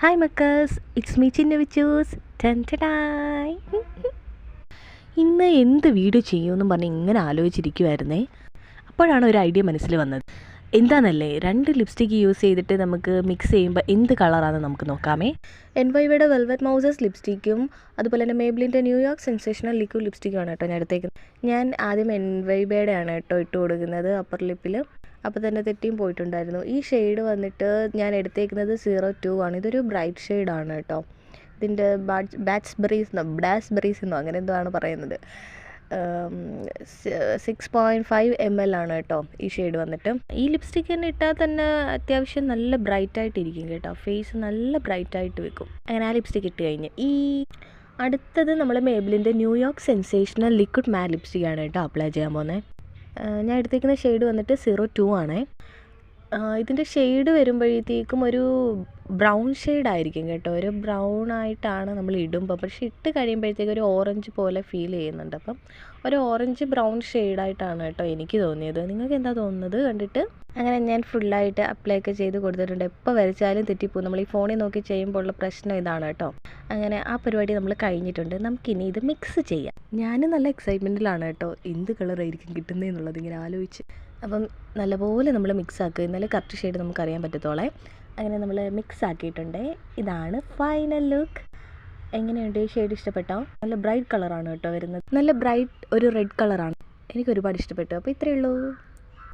Hi മക്കേഴ്സ്, it's me ചിന്ന വിച്ചൂസ്. ടെൻറ്റഡായ്. ഇന്ന് എന്ത് video ചെയ്യുമെന്നും പറഞ്ഞ് ഇങ്ങനെ ആലോചിച്ചിരിക്കുമായിരുന്നേ. അപ്പോഴാണ് ഒരു ഐഡിയ മനസ്സിൽ വന്നത്. എന്താണെന്നല്ലേ, 2 ലിപ്സ്റ്റിക്ക് യൂസ് ചെയ്തിട്ട് നമുക്ക് മിക്സ് ചെയ്യുമ്പോൾ എന്ത് കളറാണെന്ന് നമുക്ക് നോക്കാമേ. എൻവൈബിയുടെ വെൽവെറ്റ് മൗസസ് ലിപ്സ്റ്റിക്കും അതുപോലെ തന്നെ മേബ്ലിൻ്റെ ന്യൂയോർക്ക് സെൻസേഷണൽ ലിക്വിഡ് ലിപ്സ്റ്റിക്കുമാണ് കേട്ടോ ഞാൻ എടുത്തേക്കുന്നത്. ഞാൻ ആദ്യം എൻവൈബയുടെ ആണ് കേട്ടോ ഇട്ട് കൊടുക്കുന്നത് അപ്പർ ലിപ്പിൽ. അപ്പോൾ തന്നെ തെറ്റിയും പോയിട്ടുണ്ടായിരുന്നു. ഈ ഷെയ്ഡ് വന്നിട്ട് ഞാൻ എടുത്തേക്കുന്നത് 02 ആണ്. ഇതൊരു ബ്രൈറ്റ് ഷെയ്ഡാണ് കേട്ടോ. ഇതിൻ്റെ ബ്ലാസ്ബെറീസ് എന്നോ അങ്ങനെ എന്തോ ആണ് പറയുന്നത്. 6.5 ml ആണ് കേട്ടോ ഈ ഷെയ്ഡ് വന്നിട്ട്. ഈ ലിപ്സ്റ്റിക്ക് തന്നെ ഇട്ടാൽ തന്നെ അത്യാവശ്യം നല്ല ബ്രൈറ്റായിട്ടിരിക്കും കേട്ടോ. ഫേസ് നല്ല ബ്രൈറ്റായിട്ട് വെക്കും. അങ്ങനെ ആ ലിപ്സ്റ്റിക്ക് ഇട്ട് കഴിഞ്ഞ് അടുത്തത് നമ്മൾ മേബ്ലിൻ്റെ ന്യൂയോർക്ക് സെൻസേഷണൽ ലിക്വിഡ് മാറ്റ് ലിപ്സ്റ്റിക്കാണ് കേട്ടോ അപ്ലൈ ചെയ്യാൻ പോകുന്നത്. ഞാൻ എടുത്തേക്കുന്ന ഷെയ്ഡ് വന്നിട്ട് 02 ആണേ. ഇതിൻ്റെ ഷെയ്ഡ് വരുമ്പോഴത്തേക്കും ഒരു ബ്രൗൺ ഷെയ്ഡായിരിക്കും കേട്ടോ. ഒരു ബ്രൗൺ ആയിട്ടാണ് നമ്മൾ ഇടുമ്പോൾ, പക്ഷേ ഇട്ട് കഴിയുമ്പോഴത്തേക്കും ഒരു ഓറഞ്ച് പോലെ ഫീൽ ചെയ്യുന്നുണ്ട്. അപ്പം ഒരു ഓറഞ്ച് ബ്രൗൺ ഷെയ്ഡായിട്ടാണ് കേട്ടോ എനിക്ക് തോന്നിയത്. നിങ്ങൾക്ക് എന്താ തോന്നുന്നത് കണ്ടിട്ട്? അങ്ങനെ ഞാൻ ഫുള്ളായിട്ട് അപ്ലൈ ഒക്കെ ചെയ്ത് കൊടുത്തിട്ടുണ്ട്. എപ്പോൾ വരച്ചാലും തെറ്റിപ്പോകും. നമ്മൾ ഈ ഫോണിൽ നോക്കി ചെയ്യുമ്പോൾ ഉള്ള പ്രശ്നം ഇതാണ് കേട്ടോ. അങ്ങനെ ആ പരിപാടി നമ്മൾ കഴിഞ്ഞിട്ടുണ്ട്. നമുക്കിനി ഇത് മിക്സ് ചെയ്യാം. ഞാൻ നല്ല എക്സൈറ്റ്മെൻറ്റിലാണ് കേട്ടോ, എന്ത് കളറായിരിക്കും കിട്ടുന്നതെന്നുള്ളത് ഇങ്ങനെ ആലോചിച്ച്. അപ്പം നല്ലപോലെ നമ്മൾ മിക്സ് ആക്കുക, എന്നാലേ കറക്റ്റ് ഷെയ്ഡ് നമുക്ക് അറിയാൻ പറ്റത്തോളേ. അങ്ങനെ നമ്മൾ മിക്സ് ആക്കിയിട്ടുണ്ട്. ഇതാണ് ഫൈനൽ ലുക്ക്. എങ്ങനെയുണ്ട് ഈ ഷെയ്ഡ്? ഇഷ്ടപ്പെട്ടോ? നല്ല ബ്രൈറ്റ് കളറാണ് കേട്ടോ വരുന്നത്. നല്ല ബ്രൈറ്റ് ഒരു റെഡ് കളറാണ്. എനിക്ക് ഒരുപാട് ഇഷ്ടപ്പെട്ടു. അപ്പോൾ ഇത്രയേ ഉള്ളൂ.